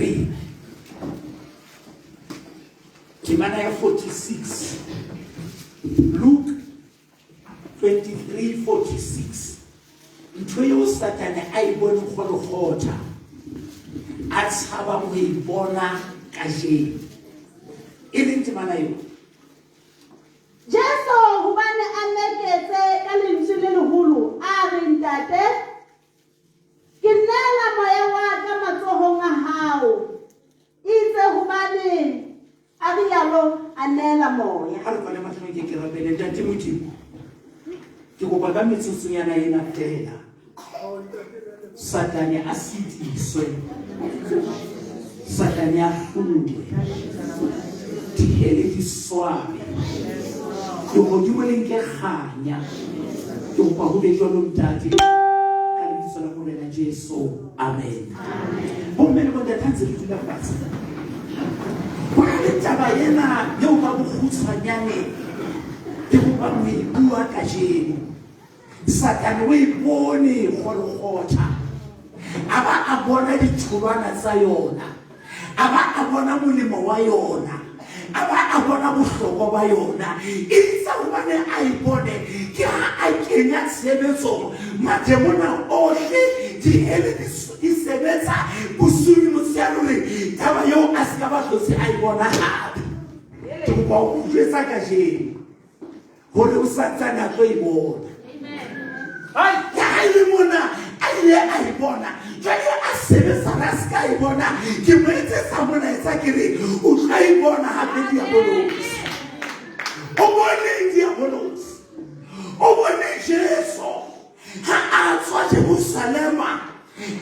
23. Timana 46. Luke 23:46. Ntwe yo Sathane a ibone go le gotha. A tshaba go ibona ka jeng. E leng timana yo. Jesu hobane a meketse ka lentswe le leholo a re ntate ke nela moya wa ka matsohong a hao itse hobane a rialo a nela moya ha re fa le matlho ke rapele ntate Modimo ke go ba ka metsotsonyana ena fela Sathane a sitiswe Sathane a hlulwe dihele di swabe ke go di boleng ke khanya ke go ba go be jalo ntate ka lebitso la morena Jesu amen bo mme le bo ntate ntse re dula fatshe ba le taba yena yo ba go khutsanyane ke go ba mo bua ka jeno Sathane o ipone go le gotha aba a bona ditholwana tsa yona aba a bona molemo wa yona aba a bona bohlokwa ba yona itse hobane a ipone ke ha a kenya tshebetso mademona ohle dihele di sebetsa bosudi motsianore taba yo a se ka ba hlotse a ibona hape ke go o jwetsa ka jeno hore o Sathane a tlo ibona ai ya ile mona a ile a ibona jwale a sebetsa ra ska ibona ke moetse sa mona etsa ke re o tla ibona hape diabolosi o bone diabolosi o bone Jesu ha a tswa Jerusalema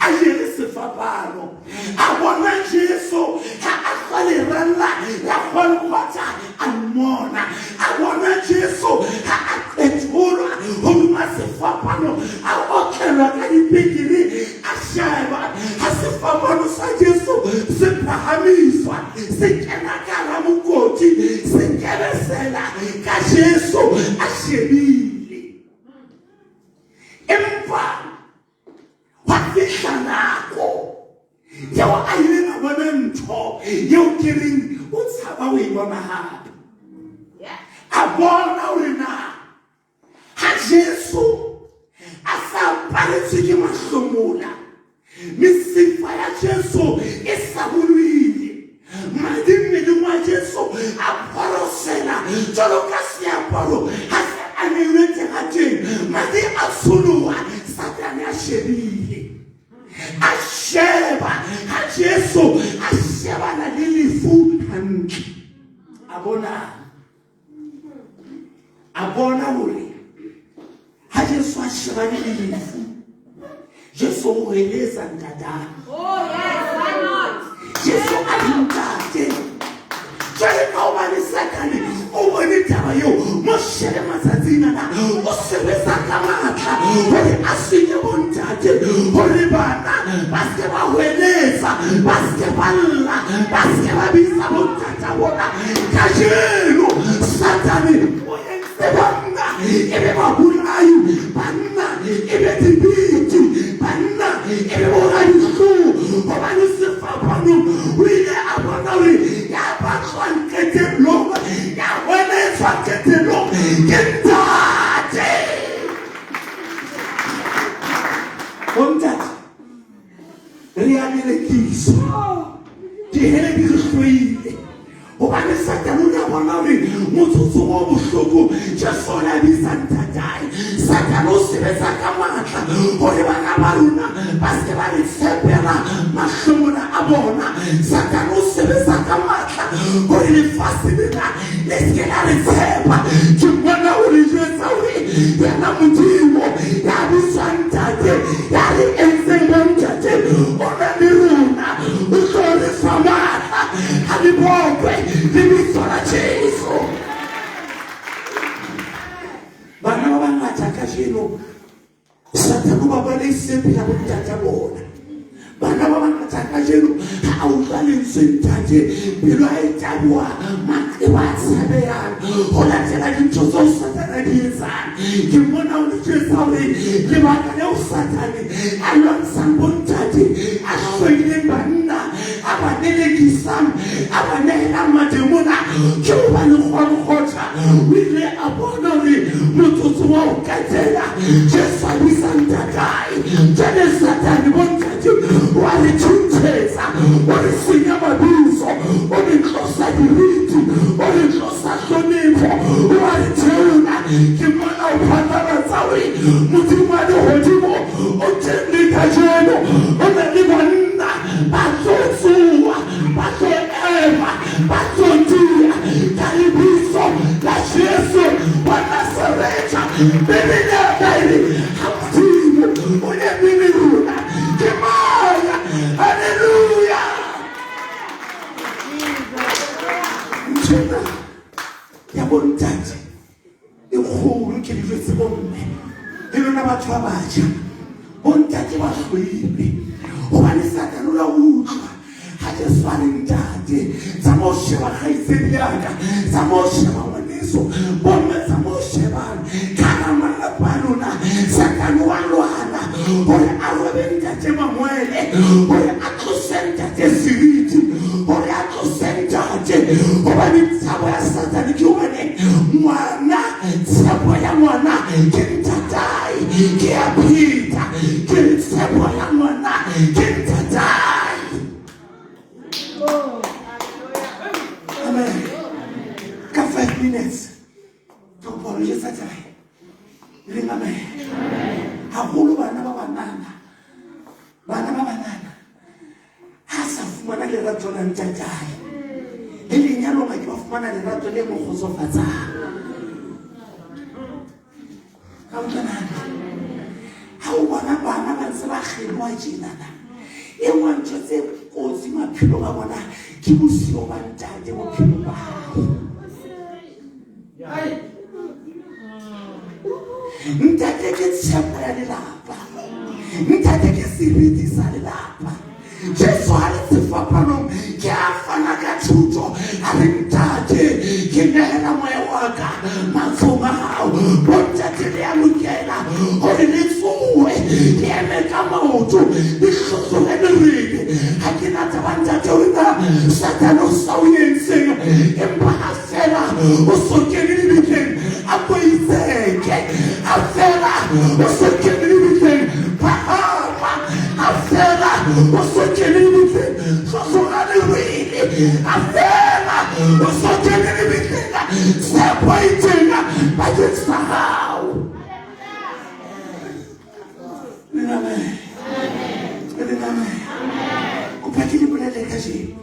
a jere sefapano a bona Jesu ha a khale ralla la Golgotha a mona a bona Jesu ha a etulwa ho masefapano a okela ka dipikiri a sheba ha sefapano sa Jesu se phahamiswa se kena ka la mokoti se keresela ka Jesu a shebile empa Wafihanako. Yawa ayena bonento. Yo kiring utsaba we bona ha. Abona urina. Ha Jesu asa paretse ke mahlomula. Misifa ya Jesu isabuluile. Madimeli wa Jesu aporosela. Jolokasi aporo. Hasa anewete hati. Madi asulua. Sathane ashebile. Asheba. Ha Jesu asheba na lilifu hanki. Abona uri. Ha Jesu asheba na lilifu. Jesu ueleza ndada. Oh yes, why not? Jesu alimtate. Jale kauma ni Sathane. Uwani taba yo. Moshele mazazina na. Usebeza kamata. Wale aswinye bontate. Olibana. Baske waweleza. Baske wala. Baske wabisa bontata wona. Kajelo. Sathane. Oyense banga. Ebe wabulayu. Banga. Ebe tibiti. Banga. Ebe wabulayu. Obani sefapano. Wile abonawe. Yabakwan kete bloma. Yawene fakete bloma. Kentate. Kontat. Riamile kiso. Dihele bikhlwile. Obani Sathane unabonawe. Mutsutsu wa bohloko. Jesu la bisantatai. Sathane o sebetsa ka matla. Hore bana ba rona ba se ba le tshepela mahlomola a bona. Sathane o sebetsa ka matla. Hore lefatshe lena le se la re tshepa. Ke bona o re jwetsa hore yena Modimo ya bisantate ya re entse bontate. Ona le rona o tlo re famata. Ha di bokwe di bitsola Jesu. Bana ba bangata ka jeno Sathane ba ba le sepela bontata bona. Bana ba bangata ka jeno ha o tla le sentate pelo a tabwa matse ba tshabeyang ho latela dintho tso Sathane di etsang. Ke bona o tshwetsa hore le baka le o Sathane a lwantsang bontate a shwele banna a ba Sam, Abanela Mademuna, Cuban Horota, we lay upon only Mututuo Catena, just like we Santa Guy, Jenny Sathane, while the churches, or the cinema bills, or the closer the read, or the closer the neighbor, or the Tuna, Kimana Panazawi, Mutimano Hodimo, or Jenny Cajano, or the Libanina, Bato Bato Eva, Bato Dia, Calibiso, La Cheso, Panasarecha, Bebina, Baby, Hamtimo, Uneminuna, Kimaya, Hallelujah. Mchena, ya bontate, ikhulu ke difetse bomme, le lona batho ba batjha, bontate ba hlwile, hobane Sathane o la utlwa. Hajeswani ntate, zamosheba khaisedi yaka, zamosheba ngwaneso, bomme zamosheba, kana malapalona, Sathane wa lwana, hore a robe ntate Mangwele, hore a tlose ntate seriti, hore a tlose ntate, hobane tsabo ya Sathane ke hobane ngwana, tsabo ya ngwana ke ntatai, ke ya Peter, ke tsabo ya ngwana ke ntatai. Amen. Ka 5 minutes. To apologize Sathane. Ring amen. Haholo bana ba banana. Bana ba banana. Ha sa fumana lerato la ntatai. Le lenyalo ga ke ba fumana lerato le mo khotsofatsang. Ka utlwana. Ha o bona bana ba ntse ba kgelwa tjenana. E wantse tse kotsi maphelo a bona ke bosio ba ntate bophelo ba hao. Ntate ke tshepo ya lelapa, ntate ke seriti sa lelapa. Jesu a le sefapanong ke a fana ka thuto a re ntate ke nehela moya wa ka matlhong a hao, bontate le a lokela gore le tsoe le eme ka maoto le tlotloge lerele. Ga ke na taba ntate wena Sathane o sa o entseng, empa a fela o so kene lebitleng a poitseke, a fela o so kene lebitleng phahama, a fela o so kene lebitleng tlotloga lerele, a fela o so kene lebitleng tshepo e tena bakeng sa hao. Amen. Amen. Kupatili bolele ka je.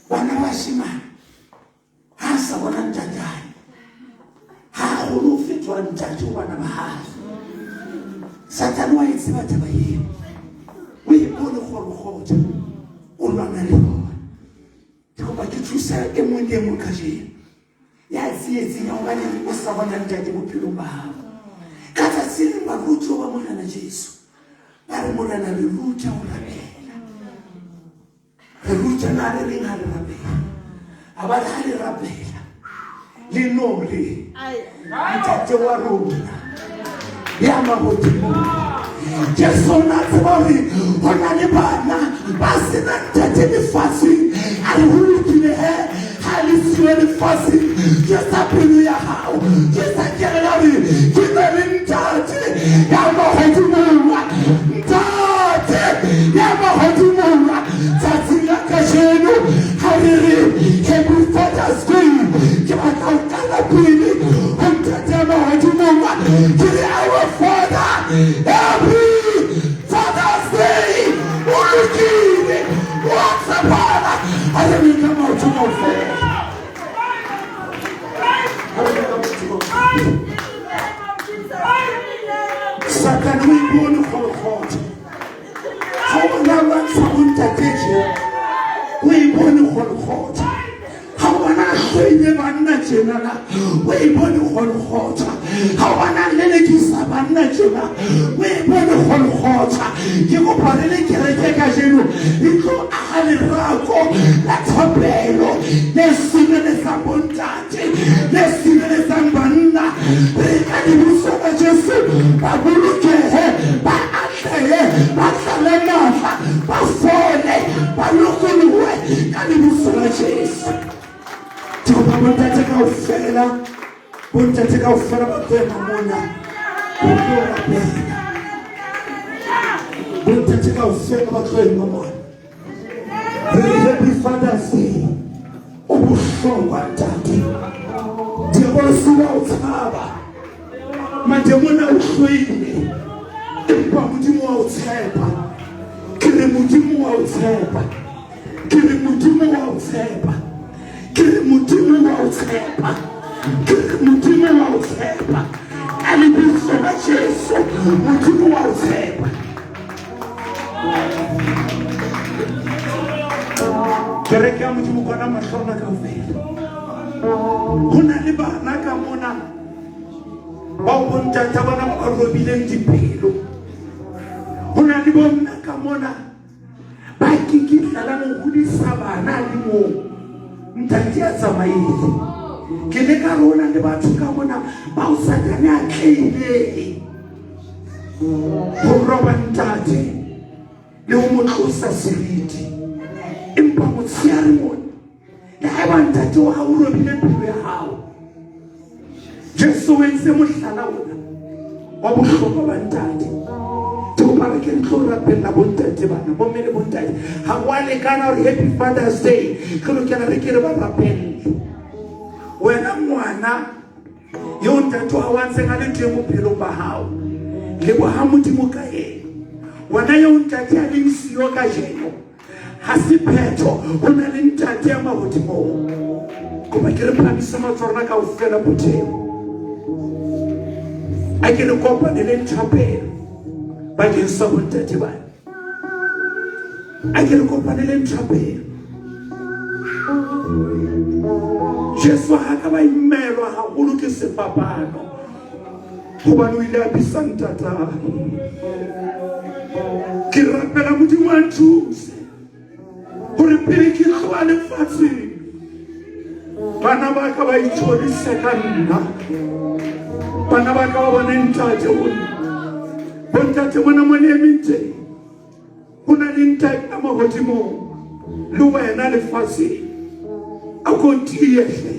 Bana ba shimane. Ha sa bona ntatai. Ha go lo fetwa ntate o bana ba ha. Sathane wa itseba taba eo. O ipone gore gotla. O lwana le bona. Ke go ba ke thusa e mongwe le mongwe ka je. Ya tsietsi ya ba le o sa bona ntate bophelo ba hao. Ka tsatsi ba botso ba morena Jesu. Ba re morena le ruta o rabela. Re ruta na le ring ha le rabela. Aba ha le rabela. Le nole. Ntate wa rona. Ya mahotimo. Jesu na tsebari hona le bana ba sena ntate lefatsheng. A re hulukile he. Ha le siwe lefatsheng. Ke sa pelo ya hao. Ke sa kerela re. Ke na le ntate. Ya mahotimo. Ntate. Ya mahotimo. Tsatsi la kajeno. Ha re re. Happy Father's Day. Ke batla o kala pele. Ntate ya mahotimo. Ke re our Father. Happy Father's Day. Ulukile. What's up, Father? I didn't come out to no fair. Sathane o ipone gore gotla. Ga o bona lwantsha go ntateje, o ipone gore gotla. Ga o bona hlwele banna tjenana, o ipone gore gotla. Ga o bona lelekisa banna tjena, o ipone gore gotla. Ke kopa re le kereke kajeno le tlo aga lerako la thapelo le sireletsang bontate, le sireletsang banna. Re ka dibuso ba Jesu ba bolokehe, ba atlehe, ba tlale matla, ba fole, ba lokolohe ka dibuso kaofela bontate kaofela ba tsena mona bontate kaofela ba tsena mona Happy Father's Day o bohlokwa ntate Diabolo sila o tshaba mademona o hloile empa modimo wa o tshepa ke re modimo wa o tshepa ke re modimo wa o tshepa ke re modimo wa o tshepa ke re modimo wa o tshepa a lebitso la Jesu modimo wa o tshepa kereke ya modimo kwana mahlona kaofela go na le bana ka mona ba o bontata bona ba robileng dipelo go na le bona ka mona ba kikitlela mo godisa bana le mo ntate a tsamaile ke le ka rona le batho ka mona ba o Sathane a tleile go roba ntate le o mo tlosa seriti empa motsheare mona le ga ba ntate wa o robile pelo ya gago Jesu o entse mohlala ona wa bohlokwa ba ntate ke o pare ke ntlo rapella bontate bana bo mele bontate ga wa lekana gore Happy Father's Day ke lokela re ke re ba rapelle wena ngwana yo ntate wa wa ntseng a le teng mo phelong ba gago le bo ha modimo ka ena wena yo ntate a leng siyo ka jeno ga se phetho go na le ntate ya magodimo kopa ke re phamisa matsorona ka o fela bothemo a ke re kopane le nthapelo bakeng sa bontate bana a ke re kopane le nthapelo Jesu ga ka ba imelwa gagolo ke sefapano gobane o ile a bisa ntata ke rapela modimo a nthuse gore pele ke tloa lefatsheng bana ba ka ba ithodise ka nna bana ba ka ba bone ntate ona bontate bona mo le emeng teng go na le ntate a magodimong le wena lefatsheng a ko tiehle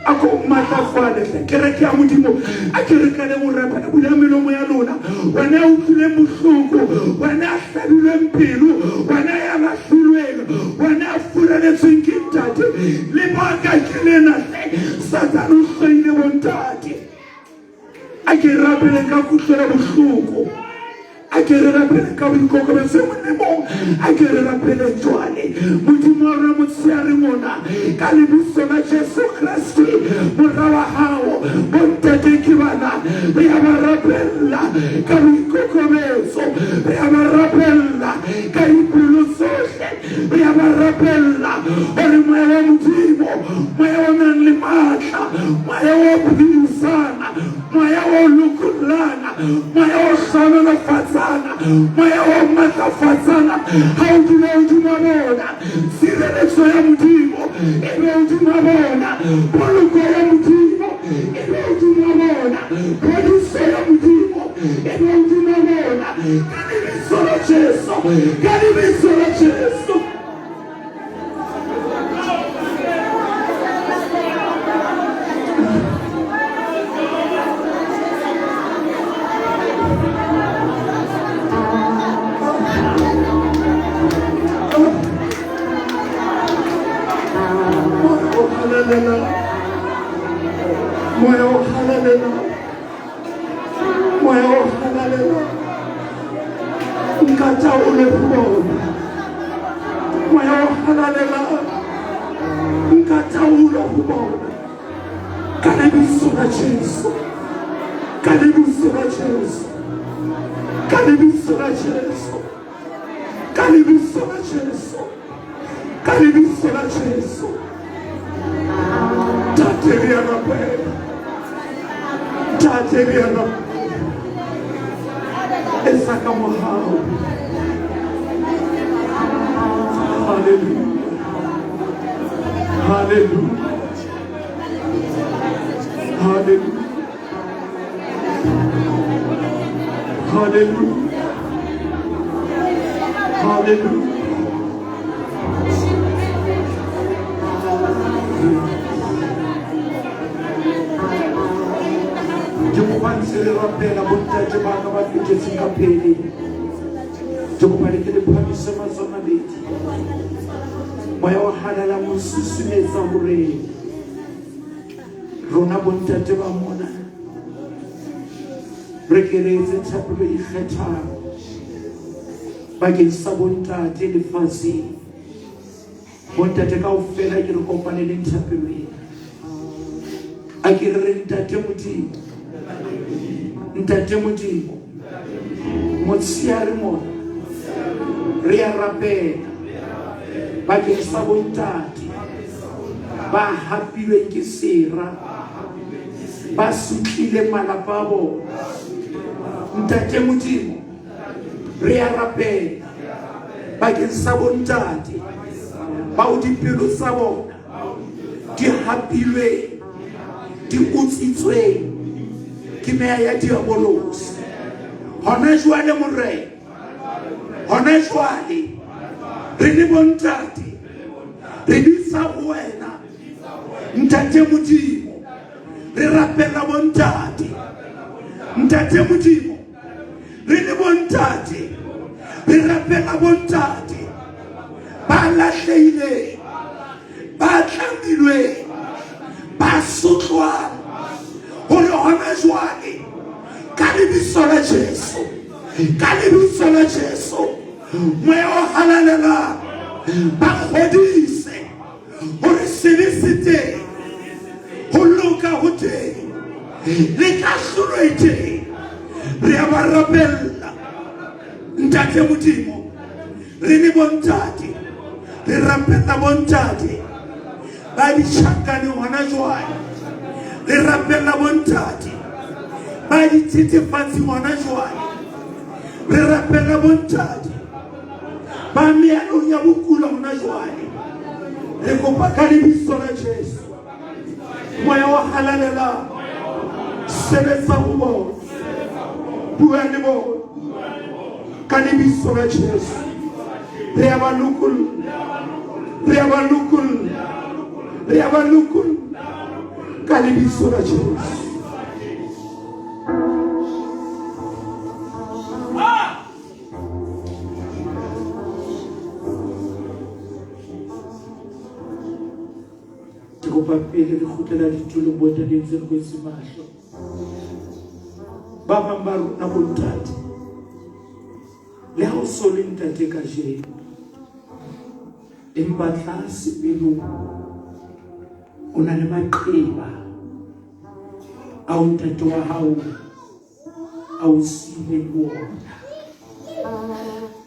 a ko matlafale kereke ya modimo a ke re ka le go rapela bula melomo ya lona wena o utlwile bohloko wena a hlabilweng pelo wena ya lahlilweng wena a fureletsweng ke ntate lebaka ke lenahle Sathane o hlwaile bontate a ke rapele ka kutlwela bohloko a ke re rapele ka boikokobetso molemong a ke re rapele jwale modimo wa rona motsheare mona ka lebitso la Jesu Kriste morwa wa gago bontate ke bana re ya ba rapella ka boikokobetso re ya ba rapella ka dipelo tsohle re ya ba rapella gore moya wa modimo moya o nang le maatla moya wa phedisana moya wa lokolana moya wa tlhanolofatsana moya wa matlafatsana ga o dula hodimo bona tshireletso ya modimo e be hodimo bona poloko ya modimo e be hodimo bona phodiso ya modimo e be hodimo bona ka lebitso la Jesu ka lebitso la Jesu rapela bontate ba ka ba fetetseng ka pele. Ke kopa le ke le phamise matsoho a mabedi. Moya wa halala mo susumetsa hore rona bontate ba mona re keretse thapelo e kgethang bakeng sa bontate lefatsheng. Bontate kaofela ke re kopaneleng thapelo ena. A ke re ntate Modimo, ntate Modimo, motsheare mona re a rapela bakeng sa bontate ba hapilweng ke sera, ba sutlile malapa a bona. Ntate Modimo, re a rapela bakeng sa bontate bao dipelo tsa bona di hapilweng, di utswitsweng ke meya ya diabolosi. Hona jwale morena, hona jwale re le bontate re bitsa ho wena ntate Modimo, re rapela bontate. Ntate Modimo, re le bontate re rapela bontate ba lahlehileng, ba tlamilweng, ba sotlwang, hore hona jwale ka lebitso la Jesu, ka lebitso la Jesu, moya o halalelang ba kgodise hore sebe se teng, ho loka ho teng, le kahlolo e teng. Re a ba rapella ntate Modimo, re le bontate re rapella bontate ba ditjhankane hona jwale, re rapella bontate ba dithethefatsi hona jwale, re rapella bontate ba mealong ya bokula hona jwale. Re kopa ka lebitso la Jesu, moya wa halalela sebetsa ho bona, bua le bona ka lebitso la Jesu. Re a ba lokolla, re a ba lokolla, re a ba lokolla ka lebitso la Jesu. Ke kopa pele re kgutlela ditulong bontate ntse re kwetse mahlo. Ba bang ba rona bontate le ha o so le ntate kajeno, empa tlase pelong o na le maqeba a ntate wa hao a o siile le ona.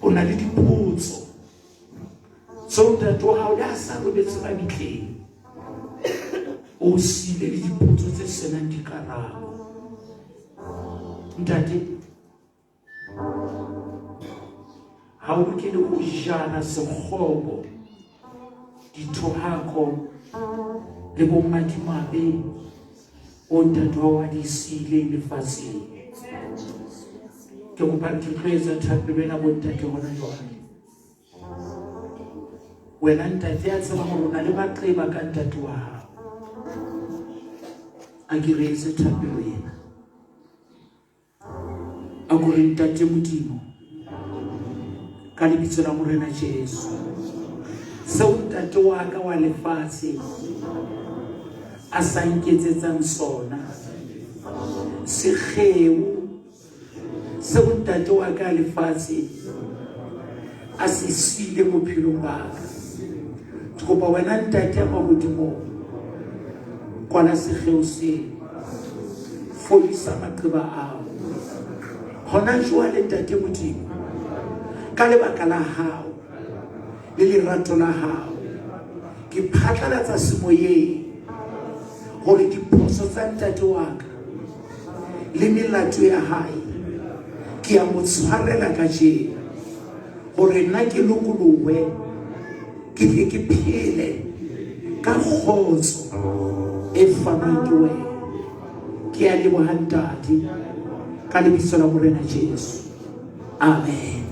O na le dipotso tseo ntate wa hao le a sa robetse mabitleng, o siile le dipotso tse senang dikarabo. Ntate, ha o lokele ho jana sekgobo, dithohako le bomadimabe o ntate wa di siile lefatsheng. Ke kopa ke tlo etsa thapelo ena bontate hona jwale. Wena ntate a tseba hore o na le maqeba ka ntate wa hao. A ke re etse thapelo ena. A ko re ntate Modimo, ka lebitso la Morena Jesu, seo ntate wa ka wa lefatshe a sa nketsetsang sona, sekgeo seo ntate wa ka lefatshe a se siile bophelong ba ka. Ke kopa wena ntate a mahodimo, kwala sekgeo se, fodisa maqeba ao hona jwale ntate Modimo, ka lebaka la hao le lerato la hao, ke phatlalatsa semoyeng hore diphoso tsa ntate wa ka le melato ya hae ke a mo tshwarela kajeno, hore nna ke lokolohe, ke tle ke phele ka kgotso e fanwang ke wena. Ke a leboha ntate ka lebitso la Morena Jesu. Amen.